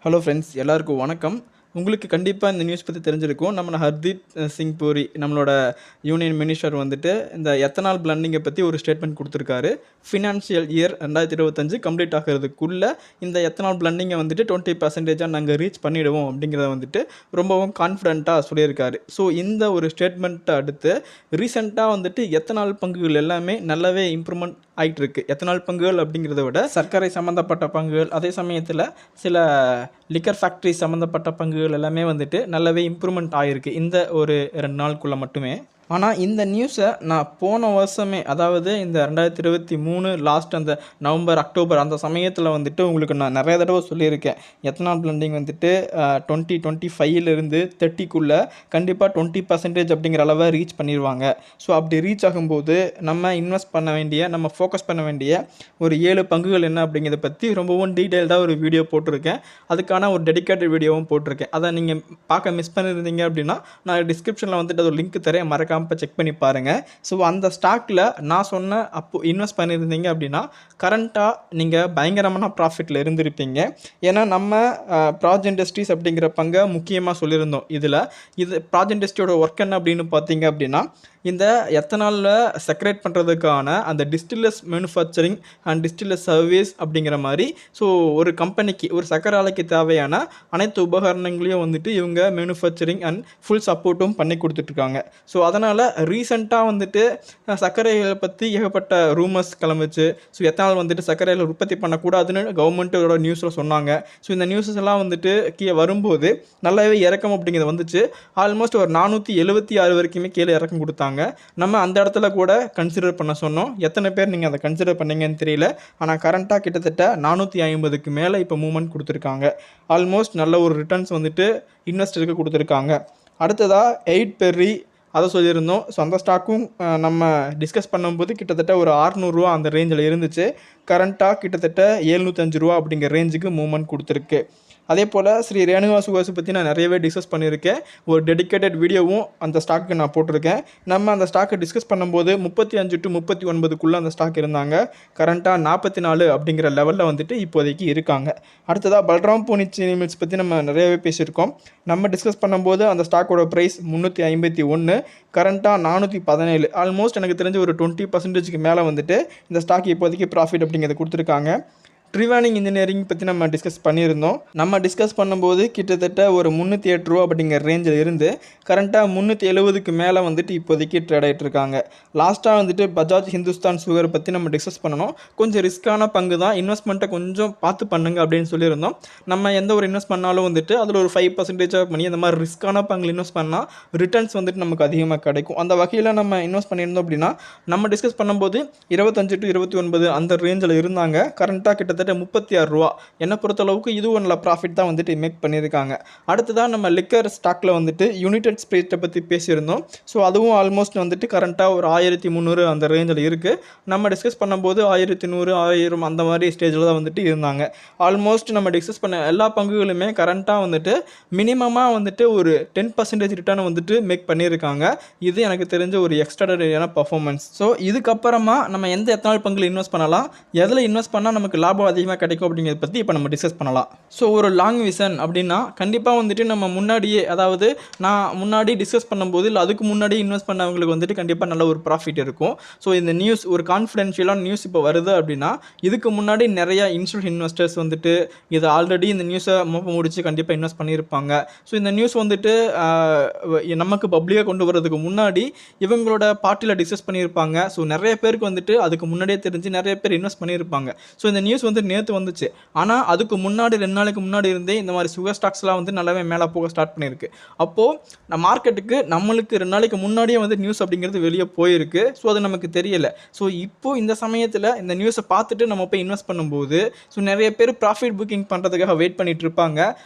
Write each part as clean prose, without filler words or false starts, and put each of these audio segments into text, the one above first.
Hello friends, எல்லாருக்கும் வணக்கம். உங்களுக்கு கண்டிப்பாக இந்த நியூஸ் பற்றி தெரிஞ்சிருக்கும். நம்ம ஹர்தீப் சிங் பூரி நம்மளோட யூனியன் மினிஸ்டர் வந்துட்டு இந்த எத்தனால் பிளண்டிங்கை பற்றி ஒரு ஸ்டேட்மெண்ட் கொடுத்துருக்காரு. ஃபினான்ஷியல் இயர் 2025 கம்ப்ளீட் ஆகிறதுக்குள்ளே இந்த எத்தனால் பிளண்டிங்கை வந்துட்டு 20% நாங்கள் ரீச் பண்ணிவிடுவோம் அப்படிங்கிறத வந்துட்டு ரொம்பவும் கான்ஃபிடென்ட்டாக சொல்லியிருக்காரு. ஸோ இந்த ஒரு ஸ்டேட்மெண்ட்டை அடுத்து ரீசெண்டாக வந்துட்டு எத்தனால் பங்குகள் எல்லாமே நல்லாவே இம்ப்ரூவ்மெண்ட் ஆகிட்டு இருக்கு. எத்தனால் பங்குகள் அப்படிங்கிறத விட சர்க்கரை சம்மந்தப்பட்ட பங்குகள், அதே சமயத்தில் சில லிக்கர் ஃபேக்ட்ரி சம்மந்தப்பட்ட பங்குகள் எல்லாமே வந்துட்டு நல்லாவே இம்ப்ரூவ்மெண்ட் ஆகிருக்கு இந்த ஒரு 2 நாளுக்குள்ளே மட்டுமே. ஆனால் இந்த நியூஸை நான் போன வருஷமே, அதாவது இந்த 2023 லாஸ்ட் அந்த நவம்பர் அக்டோபர் அந்த சமயத்தில் வந்துட்டு உங்களுக்கு நான் நிறைய தடவை சொல்லியிருக்கேன். எத்தனால் பிளண்டிங் வந்துட்டு 2025 30க்குள்ளே கண்டிப்பாக 20% அப்படிங்கிற அளவை ரீச் பண்ணிடுவாங்க. ஸோ அப்படி ரீச் ஆகும்போது நம்ம இன்வெஸ்ட் பண்ண வேண்டிய, நம்ம ஃபோக்கஸ் பண்ண வேண்டிய ஒரு 7 பங்குகள் என்ன அப்படிங்கிறத பற்றி ரொம்பவும் டீட்டெயில்டாக ஒரு வீடியோ போட்டிருக்கேன். அதுக்கான ஒரு டெடிக்கேட்டட் வீடியோவும் போட்டிருக்கேன். அதை நீங்கள் பார்க்க மிஸ் பண்ணியிருந்தீங்க அப்படின்னா நான் டிஸ்கிரிப்ஷனில் வந்துட்டு ஒரு லிங்க் தரேன், மறக்காம செக் பண்ணி பாருங்கள். ஸோ அந்த ஸ்டாக்கில் நான் சொன்ன அப்போ இன்வெஸ்ட் பண்ணியிருந்தீங்க அப்படின்னா கரண்ட்டாக நீங்கள் பயங்கரமான ப்ராஃபிட்டில் இருந்திருப்பீங்க. ஏன்னா நம்ம ப்ராஜ் இண்டஸ்ட்ரீஸ் அப்படிங்கிற பங்கை முக்கியமாக சொல்லியிருந்தோம். இது ப்ராஜ் இண்டஸ்ட்ரியோட ஒர்க் என்ன அப்படின்னு பார்த்தீங்க அப்படின்னா, இந்த எத்தனாலில் செக்ரேட் பண்ணுறதுக்கான அந்த டிஸ்டில்லர்ஸ் மேனுஃபேக்சரிங் அண்ட் டிஸ்டில்லர்ஸ் சர்வீஸ் அப்படிங்கிற மாதிரி, ஸோ ஒரு கம்பெனிக்கு, ஒரு சர்க்கரை ஆலைக்கு தேவையான அனைத்து உபகரணங்களையும் வந்துட்டு இவங்க மேனுஃபேக்சரிங் அண்ட் ஃபுல் சப்போர்ட்டும் பண்ணி கொடுத்துட்ருக்காங்க. ஸோ அதனால் ரீசெண்டாக வந்துட்டு சர்க்கரைகளை பற்றி ஏகப்பட்ட ரூமர்ஸ் கிளம்பிச்சு. ஸோ எத்தனால் வந்துட்டு சர்க்கரையில் உற்பத்தி பண்ணக்கூடாதுன்னு கவர்மெண்ட்டோட நியூஸில் சொன்னாங்க. ஸோ இந்த நியூஸஸ் எல்லாம் வந்துட்டு கீழே வரும்போது நல்லாவே இறக்கம் அப்படிங்கிறது வந்துச்சு. ஆல்மோஸ்ட் ஒரு 476 வரைக்குமே கீழே இறக்கம் கொடுத்தாங்க. நம்ம அந்த இடத்துல கூட கன்சிடர் பண்ண சொன்னோம். எத்தனை பேர் நீங்கள் அதை கன்சிடர் பண்ணீங்கன்னு தெரியல. ஆனால் கரண்ட்டாக கிட்டத்தட்ட 450க்கு மேலே இப்போ மூவ்மெண்ட் கொடுத்துருக்காங்க. ஆல்மோஸ்ட் நல்ல ஒரு ரிட்டர்ன்ஸ் வந்துட்டு இன்வெஸ்டருக்கு கொடுத்துருக்காங்க. அடுத்ததாக 8 பெர்ரி அதை சொல்லியிருந்தோம். ஸோ அந்த ஸ்டாக்கும் நம்ம டிஸ்கஸ் பண்ணும்போது கிட்டத்தட்ட ஒரு 600 ரூபா அந்த ரேஞ்சில் இருந்துச்சு. கரண்ட்டாக கிட்டத்தட்ட 705 ரூபா அப்படிங்கிற ரேஞ்சுக்கு மூவ்மெண்ட் கொடுத்துருக்கு. அதே போல் ஸ்ரீ ரேணுகா சுகர்ஸை பற்றி நான் நிறையவே டிஸ்கஸ் பண்ணியிருக்கேன். ஒரு டெடிக்கேட்டட் வீடியோவும் அந்த ஸ்டாக்கு நான் போட்டிருக்கேன். நம்ம அந்த ஸ்டாக்கை டிஸ்கஸ் பண்ணும்போது 35 to 39க்குள்ளே அந்த ஸ்டாக் இருந்தாங்க. கரண்ட்டாக 44 அப்படிங்கிற லெவலில் வந்துட்டு இப்போதைக்கு இருக்காங்க. அடுத்ததாக பல்ராம் பூனி சீனி மில்ஸ் பற்றி நம்ம நிறையவே பேசியிருக்கோம். நம்ம டிஸ்கஸ் பண்ணும்போது அந்த ஸ்டாக்கோட ப்ரைஸ் 351, கரண்ட்டாக 417. ஆல்மோஸ்ட் எனக்கு தெரிஞ்ச ஒரு 20%க்கு மேலே வந்துட்டு இந்த ஸ்டாக் இப்போதைக்கு ப்ராஃபிட் அப்படிங்கிறத கொடுத்துருக்காங்க. ட்ரிவானிங் இன்ஜினியரிங் பற்றி நம்ம டிஸ்கஸ் பண்ணியிருந்தோம். நம்ம டிஸ்கஸ் பண்ணும்போது கிட்டத்தட்ட ஒரு 308 ரூபா அப்படிங்கிற ரேஞ்சில் இருந்து கரண்ட்டாக 370க்கு மேலே வந்துட்டு இப்போதைக்கு ட்ரேட் ஆகிட்டு இருக்காங்க. லாஸ்ட்டாக வந்துட்டு பஜாஜ் ஹிந்துஸ்தான் சுகர் பற்றி நம்ம டிஸ்கஸ் பண்ணணும். கொஞ்சம் ரிஸ்க்கான பங்கு தான், இன்வெஸ்ட்மெண்ட்டை கொஞ்சம் பார்த்து பண்ணுங்க அப்படின்னு சொல்லியிருந்தோம். நம்ம எந்த ஒரு இன்வெஸ்ட் பண்ணாலும் வந்துட்டு அதில் ஒரு 5% பண்ணி அந்த மாதிரி ரிஸ்க்கான பங்கில் இன்வெஸ்ட் பண்ணால் ரிட்டர்ன்ஸ் வந்துட்டு நமக்கு அதிகமாக கிடைக்கும். அந்த வகையில் நம்ம இன்வெஸ்ட் பண்ணியிருந்தோம் அப்படின்னா நம்ம டிஸ்கஸ் பண்ணும்போது 25 to 29 அந்த ரேஞ்சில் இருந்தாங்க. கரண்ட்டாக கிட்டத்தட்ட 36 ரூபா. என்னை பொறுத்தளவுக்கு இதுவும் நல்ல ப்ராஃபிட் தான் வந்துட்டு மேக் பண்ணியிருக்காங்க. அடுத்ததான் நம்ம லிக்கர் ஸ்டாக்கில் வந்துட்டு யுனைடெட் ஸ்பிரிட்டை பற்றி பேசியிருந்தோம். ஸோ அதுவும் ஆல்மோஸ்ட் வந்துட்டு கரண்ட்டாக ஒரு 1300 அந்த ரேஞ்சில் இருக்குது. நம்ம டிஸ்கஸ் பண்ணும்போது 1100 1000 அந்த மாதிரி ஸ்டேஜில் தான் வந்துட்டு இருந்தாங்க. ஆல்மோஸ்ட் நம்ம டிஸ்கஸ் பண்ண எல்லா பங்குகளுமே கரண்ட்டாக வந்துட்டு மினிமமாக வந்துட்டு ஒரு 10% ரிட்டர்ன் வந்துட்டு மேக் பண்ணியிருக்காங்க. இது எனக்கு தெரிஞ்ச ஒரு எக்ஸ்ட்ராடனரியான பர்ஃபார்மன்ஸ். ஸோ இதுக்கப்புறமா நம்ம எந்த எத்தனால் பங்கில் இன்வெஸ்ட் பண்ணலாம், எதில் இன்வெஸ்ட் பண்ணால் நமக்கு லாபம் அதிகமாக கிடைக்கும் அப்படிங்கிறத பற்றி இப்போ நம்ம டிஸ்கஸ் பண்ணலாம். ஸோ ஒரு லாங் விஷன் அப்படின்னா கண்டிப்பாக வந்துட்டு நம்ம முன்னாடியே, அதாவது நான் முன்னாடி டிஸ்கஸ் பண்ணும்போது இல்லை அதுக்கு முன்னாடி இன்வெஸ்ட் பண்ணவங்களுக்கு வந்துட்டு கண்டிப்பாக நல்ல ஒரு ப்ராஃபிட் இருக்கும். ஸோ இந்த நியூஸ் ஒரு கான்ஃபிடென்ஷியலான நியூஸ் இப்போ வருது அப்படின்னா இதுக்கு முன்னாடி நிறைய இன்ஸ்டியூஷன் இன்வெஸ்டர்ஸ் வந்துட்டு இது ஆல்ரெடி இந்த நியூஸை முடிச்சு கண்டிப்பாக இன்வெஸ்ட் பண்ணியிருப்பாங்க. ஸோ இந்த நியூஸ் வந்துட்டு நமக்கு பப்ளிக்காக கொண்டு வரதுக்கு முன்னாடி இவங்களோட பார்ட்டியில் டிஸ்கஸ் பண்ணியிருப்பாங்க. ஸோ நிறைய பேருக்கு வந்துட்டு அதுக்கு முன்னாடியே தெரிஞ்சு நிறைய பேர் இன்வெஸ்ட் பண்ணியிருப்பாங்க. ஸோ இந்த நியூஸ் வந்து நேற்று வந்துச்சு. ஆனால் அதுக்கு முன்னாடி 2 நாளைக்கு முன்னாடி இருந்தே இந்த மாதிரி சுகர் ஸ்டாக்ஸ்லாம் வந்து நல்லாவே மேலே போக ஸ்டார்ட் பண்ணியிருக்கு. அப்போது நம்ம மார்க்கெட்டுக்கு நம்மளுக்கு 2 நாளைக்கு முன்னாடியே வந்து நியூஸ் அப்படிங்கிறது வெளியே போயிருக்கு. ஸோ அது நமக்கு தெரியலை. ஸோ இப்போது இந்த சமயத்தில் இந்த நியூஸை பார்த்துட்டு நம்ம போய் இன்வெஸ்ட் பண்ணும்போது ஸோ நிறைய பேர் ப்ராஃபிட் புக்கிங் பண்ணுறதுக்காக வெயிட் பண்ணிட்டு இருப்பாங்க.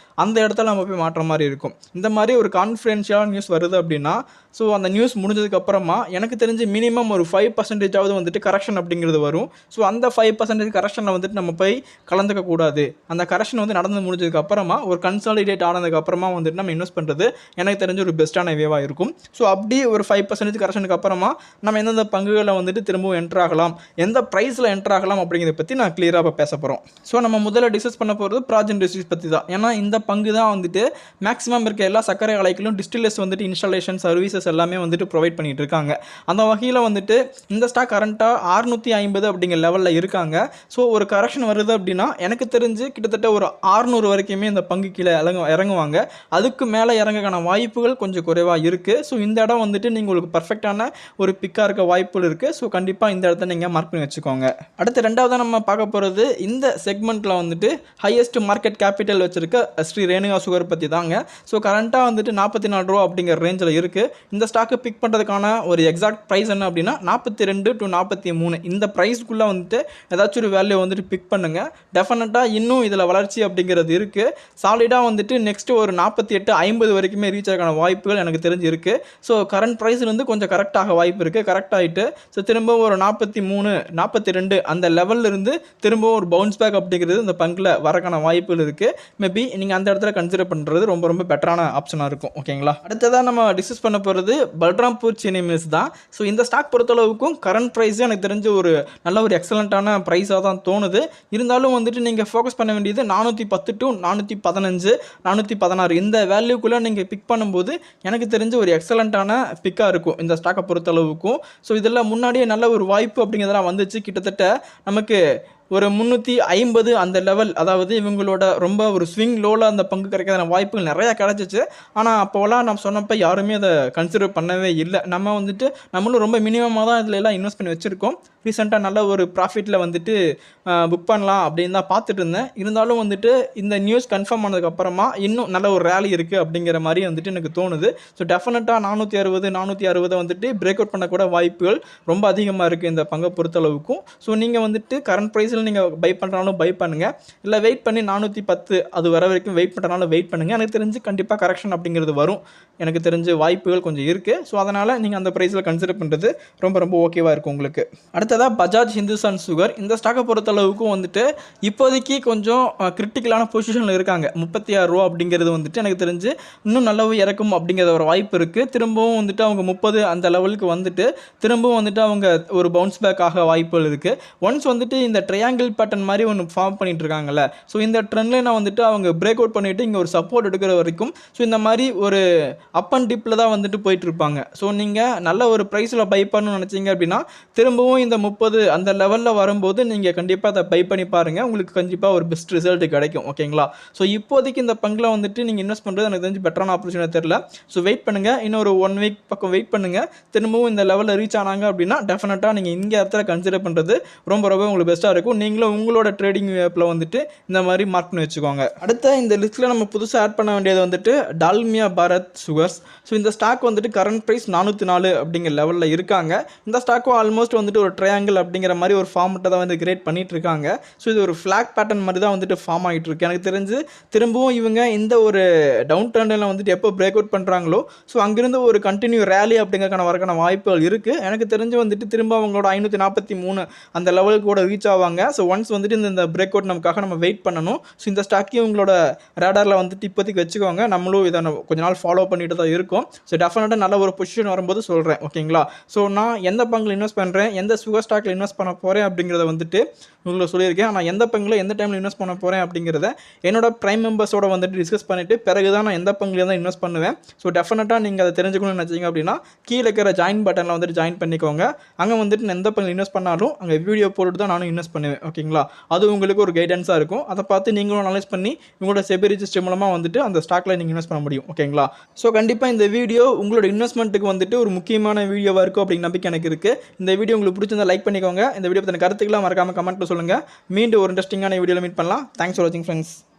அந்த இடத்துல நம்ம போய் மாற்ற மாதிரி இருக்கும். இந்த மாதிரி ஒரு கான்ஃபிடென்ஷியலான நியூஸ் வருது அப்படின்னா ஸோ அந்த நியூஸ் முடிஞ்சதுக்கப்புறமா எனக்கு தெரிஞ்சு மினிமம் ஒரு 5% வந்துட்டு கரெக்ஷன் அப்படிங்கிறது வரும். ஸோ அந்த 5% கரெக்ஷனில் வந்துட்டு நம்ம போய் போய் கலந்துக்கக்கூடாது. அந்த கரெக்ஷன் வந்து நடந்து முடிஞ்சதுக்கு அப்புறமா ஒரு கன்சாலிடேட் ஆனதுக்கு அப்புறமா வந்துட்டு நம்ம இன்வெஸ்ட் பண்ணுறது எனக்கு தெரிஞ்ச ஒரு பெஸ்ட்டான வேவாக இருக்கும். ஸோ அப்படி ஒரு 5% கரெக்ஷனுக்கு அப்புறமா நம்ம எந்தெந்த பங்குகளை வந்துட்டு திரும்பவும் என்ட்ரு ஆகலாம், எந்த ப்ரைஸில் என்ட்ரு ஆகலாம் அப்படிங்கிறத பற்றி நான் கிளியராக பேச போகிறோம். ஸோ நம்ம முதல்ல டிஸ்கஸ் பண்ண போகிறது ப்ராஜ் இண்டஸ்ட்ரீஸ் பற்றி தான். ஏன்னா இந்த பங்கு தான் வந்துட்டு மேக்ஸிமம் இருக்க எல்லா சர்க்கரை ஆலைகளும் டிஸ்டிலேஸ் வந்துட்டு இன்ஸ்டாலேஷன் சர்வீசஸ் எல்லாமே வந்துட்டு ப்ரொவைட் பண்ணிட்டு இருக்காங்க. அந்த வகையில் வந்துட்டு இந்த ஸ்டாக் கரண்ட்டாக 650 அப்படிங்கிற லெவலில் இருக்காங்க. ஸோ ஒரு கரெக்ஷன் வருது அப்படின்னா எனக்கு தெரிஞ்சு கிட்டத்தட்ட ஒரு 600 வரைக்குமே இந்த பங்கு கீழே இறங்குவாங்க. அதுக்கு மேலே இறங்கக்கான வாய்ப்புகள் கொஞ்சம் குறைவாக இருக்குது. ஸோ இந்த இடம் வந்துட்டு நீங்கள் உங்களுக்கு பர்ஃபெக்டான ஒரு பிக்காக இருக்க வாய்ப்புகள் இருக்குது. ஸோ கண்டிப்பாக இந்த இடத்த நீங்கள் மார்க் பண்ணி வச்சுக்கோங்க. அடுத்து ரெண்டாவதாக நம்ம பார்க்க போகிறது இந்த செக்மெண்ட்டில் வந்துட்டு ஹையஸ்ட் மார்க்கெட் கேபிட்டல் வச்சிருக்க ஸ்ரீ ரேணுகா சுகர் பற்றி தாங்க. ஸோ கரண்ட்டாக வந்துட்டு 44 ரூபா அப்படிங்கிற ரேஞ்சில் இருக்குது. இந்த ஸ்டாக்கு பிக் பண்ணுறதுக்கான ஒரு எக்ஸாக்ட் ப்ரைஸ் என்ன அப்படின்னா 42 to 43 இந்த ப்ரைஸ்க்குள்ளே வந்துட்டு ஏதாச்சும் ஒரு வேல்யூ வந்துட்டு பிக் பண்ணுங்கள். டெஃபினட்டாக இன்னும் இதில் வளர்ச்சி அப்படிங்கிறது இருக்குது. சாலிடாக வந்துட்டு நெக்ஸ்ட் ஒரு 48-50 வரைக்குமே ரீச் ஆகான வாய்ப்புகள் எனக்கு தெரிஞ்சு இருக்குது. ஸோ கரண்ட் ப்ரைஸ்லேருந்து கொஞ்சம் கரெக்டாக வாய்ப்பு இருக்குது. கரெக்ட் ஆகிட்டு ஸோ திரும்பவும் ஒரு 43, 42 அந்த லெவலில் இருந்து திரும்பவும் ஒரு பவுன்ஸ் பேக் அப்படிங்கிறது இந்த பங்கில் வரக்கான வாய்ப்புகள் இருக்குது. மேபி நீங்கள் அந்த இடத்துல கன்சிடர் பண்ணுறது ரொம்ப ரொம்ப பெட்டரான ஆப்ஷனாக இருக்கும். ஓகேங்களா. அடுத்ததாக நம்ம டிஸ்கஸ் பண்ண போகிறது பல்ராம்பூர் சீனி மில்ஸ் தான். ஸோ இந்த ஸ்டாக் பொறுத்தளவுக்கும் கரண்ட் ப்ரைஸு எனக்கு தெரிஞ்ச ஒரு நல்ல ஒரு எக்ஸலண்ட்டான ப்ரைஸாக தான் தோணுது. இருந்தாலும் வந்துட்டு நீங்கள் ஃபோக்கஸ் பண்ண வேண்டியது 410 to 415, 416 இந்த வேல்யூக்குள்ளே நீங்கள் பிக் பண்ணும்போது எனக்கு தெரிஞ்ச ஒரு எக்ஸலண்ட்டான பிக்காக இருக்கும் இந்த ஸ்டாக்கை பொறுத்தளவுக்கும். ஸோ இதில் முன்னாடியே நல்ல ஒரு வாய்ப்பு அப்படிங்கிறதெல்லாம் வந்துச்சு. கிட்டத்தட்ட நமக்கு ஒரு 350 அந்த லெவல், அதாவது இவங்களோட ரொம்ப ஒரு ஸ்விங் லோவில் அந்த பங்கு கிடைக்காத வாய்ப்புகள் நிறையா கிடச்சிச்சு. ஆனால் அப்போலாம் நம்ம சொன்னப்போ யாருமே அதை கன்சிடர் பண்ணவே இல்லை. நம்ம வந்துட்டு நம்மளும் ரொம்ப மினிமமாக தான் இதில் எல்லாம் இன்வெஸ்ட் பண்ணி வச்சுருக்கோம். ரீசெண்டாக நல்ல ஒரு ப்ராஃபிட்டில் வந்துட்டு புக் பண்ணலாம் அப்படின்னு தான் பார்த்துட்டு இருந்தேன். இருந்தாலும் வந்துட்டு இந்த நியூஸ் கன்ஃபார்ம் ஆனதுக்கப்புறமா இன்னும் நல்ல ஒரு ரேலி இருக்குது அப்படிங்கிற மாதிரி வந்துட்டு எனக்கு தோணுது. ஸோ டெஃபினட்டாக 460, 460 வந்துட்டு பிரேக் அவுட் பண்ணக்கூட வாய்ப்புகள் ரொம்ப அதிகமாக இருக்குது இந்த பங்கை பொறுத்தளவுக்கும். ஸோ நீங்கள் வந்துட்டு கரண்ட் ப்ரைஸில் நீங்கள் பை பண்ணுறாலும் பை பண்ணுங்கள், இல்லை வெயிட் பண்ணி 410 அது வர வரைக்கும் வெயிட் பண்ணுறனாலும் வெயிட் பண்ணுங்கள். எனக்கு தெரிஞ்சு கண்டிப்பாக கரெக்ஷன் அப்படிங்கிறது வரும். எனக்கு தெரிஞ்ச வாய்ப்புகள் கொஞ்சம் இருக்குது. ஸோ அதனால் நீங்கள் அந்த ப்ரைஸில் கன்சிடர் பண்ணுறது ரொம்ப ரொம்ப ஓகேவாக இருக்கும் உங்களுக்கு. அடுத்ததாக பஜாஜ் ஹிந்துஸ்தான் சுகர் இந்த ஸ்டாக்கை பொறுத்தளவுக்கும் வந்துட்டு இப்போதைக்கு கொஞ்சம் கிரிட்டிக்கலான பொசிஷனில் இருக்காங்க. 36 ரூபா அப்படிங்கிறது வந்துட்டு எனக்கு தெரிஞ்சு இன்னும் நல்லாவே இறக்கும் அப்படிங்கிற ஒரு வாய்ப்பு இருக்குது. திரும்பவும் வந்துட்டு அவங்க 30 அந்த லெவலுக்கு வந்துட்டு திரும்பவும் வந்துட்டு அவங்க ஒரு பவுன்ஸ் பேக் ஆக வாய்ப்புகள் இருக்குது. ஒன்ஸ் வந்துட்டு இந்த ட்ரையாங்கிள் பேட்டர்ன் மாதிரி ஒன்று ஃபார்ம் பண்ணிட்டு இருக்காங்கல்ல, ஸோ இந்த ட்ரெண்ட்ல வந்துட்டு அவங்க பிரேக் அவுட் பண்ணிவிட்டு இங்கே ஒரு சப்போர்ட் எடுக்கிற வரைக்கும் ஸோ இந்த மாதிரி ஒரு அப் அண்ட் டிப்பில் தான் வந்துட்டு போயிட்டு இருப்பாங்க. ஸோ நீங்கள் நல்ல ஒரு ப்ரைஸில் பை பண்ணணும்னு நினச்சிங்க அப்படின்னா திரும்பவும் இந்த 30 அந்த லெவலில் வரும்போது நீங்கள் கண்டிப்பாக அதை பை பண்ணி பாருங்கள். உங்களுக்கு கண்டிப்பாக ஒரு பெஸ்ட் ரிசல்ட் கிடைக்கும். ஓகேங்களா. ஸோ இப்போதைக்கு இந்த பங்கில் வந்துட்டு நீங்கள் இன்வெஸ்ட் பண்ணுறது எனக்கு தெரிஞ்சு பெட்டரான ஆப்பர்ச்சுனிட்டி தெரியல. ஸோ வெயிட் பண்ணுங்கள், இன்னொரு 1 வீக் பக்கம் வெயிட் பண்ணுங்கள். திரும்பவும் இந்த லெவலில் ரீச் ஆனாங்க அப்படின்னா டெஃபினட்டாக நீங்கள் இங்கே இடத்துல கன்சிடர் பண்ணுறது ரொம்ப ரொம்ப உங்களுக்கு பெஸ்ட்டாக இருக்கும். நீங்களும் உங்களோட ட்ரேடிங் ஆப்பில் வந்துட்டு இந்த மாதிரி மார்க் பண்ணி வச்சுக்கோங்க. அடுத்த இந்த லிஸ்ட்டில் நம்ம புதுசாக ஆட் பண்ண வேண்டியது வந்துட்டு டால்மியா பாரத் சுகர்ஸ். ஸோ இந்த ஸ்டாக் வந்துட்டு கரண்ட் ப்ரைஸ் 404 அப்படிங்கிற லெவலில் இருக்காங்க. இந்த ஸ்டாக்கும் ஆல்மோஸ்ட் வந்துட்டு ஒரு ட்ரையாங்கிள் அப்படிங்கிற மாதிரி ஒரு ஃபார்மெட்டை தான் வந்து கிரியேட் பண்ணிட்டு இருக்காங்க. ஸோ இது ஒரு ஃப்ளாக் பேட்டர்ன் மாதிரி தான் வந்துட்டு ஃபார்ம் ஆகிட்டு இருக்கு. எனக்கு தெரிஞ்சு திரும்பவும் இவங்க இந்த ஒரு டவுன் ட்ரெண்டில் வந்துட்டு எப்போ பிரேக் அவுட் பண்ணுறாங்களோ ஸோ அங்கிருந்து ஒரு கண்டினியூ ரேலி அப்படிங்கிறக்கான வரக்கான வாய்ப்புகள் இருக்குது. எனக்கு தெரிஞ்சு வந்துட்டு திரும்ப அவங்களோட 543 அந்த லெவலுக்கு கூட ரீச் ஆவாங்க. ஸோ ஒன்ஸ் வந்துட்டு இந்த பிரேக் அவுட் நமக்காக நம்ம வெயிட் பண்ணணும். ஸோ இந்த ஸ்டாக்கையும் உங்களோட ரேடாரில் வந்துட்டு இப்போதைக்கு வச்சுக்கோங்க. நம்மளும் இதை கொஞ்ச நாள் ஃபாலோ பண்ணிட்டு தான் இருக்கும். ஸோ டெஃபினட்டாக நல்ல ஒரு பொசிஷன் வரும்போது சொல்கிறேன். ஓகேங்களா. ஸோ நான் எந்த பங்கில் இன்வெஸ்ட் பண்ணுறேன், எந்த சுகர் ஸ்டாக்கில் இன்வெஸ்ட் பண்ண போகிறேன் அப்படிங்கிறத வந்துட்டு உங்களுக்கு சொல்லியிருக்கேன். நான் எந்த பங்கில் எந்த டைமில் இன்வெஸ்ட் பண்ண போகிறேன் அப்படிங்கிறத என்னோட ப்ரைம் மெம்பர்ஸோட வந்துட்டு டிஸ்கஸ் பண்ணிவிட்டு பிறகு தான் நான் எந்த பங்கில் தான் இன்வெஸ்ட் பண்ணுவேன். ஸோ டெஃபினட்டாக நீங்கள் அதை தெரிஞ்சுக்கணும்னு நினச்சிங்க அப்படின்னா கீழே இருக்கிற ஜாயின் பட்டனில் வந்துட்டு ஜாயின் பண்ணிக்கோங்க. அங்கே வந்துட்டு நான் எந்த பங்கில் இன்வெஸ்ட் பண்ணாலும் அங்கே வீடியோ போட்டு தான் நானும் இன்வெஸ்ட் பண்ணுவேன். ஓகேங்களா. அது உங்களுக்கு ஒரு கைடன்ஸாக இருக்கும். அதை பார்த்து நீங்களும் அனலைஸ் பண்ணி உங்களோட செபி ரிஜிஸ்டர் மூலமாக வந்துட்டு அந்த ஸ்டாக்கில் நீங்கள் இன்வெஸ்ட் பண்ண முடியும். ஓகேங்களா. ஸோ கண்டிப்பாக இந்த வீடியோ உங்களோட இன்வெஸ்ட்மெண்ட்டுக்கு வந்துட்டு ஒரு முக்கியமான வீடியோவாக இருக்கும் அப்படிங்கிற நம்பிக்கை எனக்கு இருக்குது. இந்த வீடியோ உங்களுக்கு பிடிச்சிருந்தா லைக் பண்ணிக்கோங்க. இந்த வீடியோ பற்றின கருத்துக்கெல்லாம் மறக்காமல் கமெண்ட்டில் சொல்லுங்கள். மீண்டும் ஒரு இன்ட்ரெஸ்டிங்கான வீடியோவில் மீட் பண்ணலாம். தேங்க்ஸ் ஃபார் வாட்சிங் ஃப்ரெண்ட்ஸ்.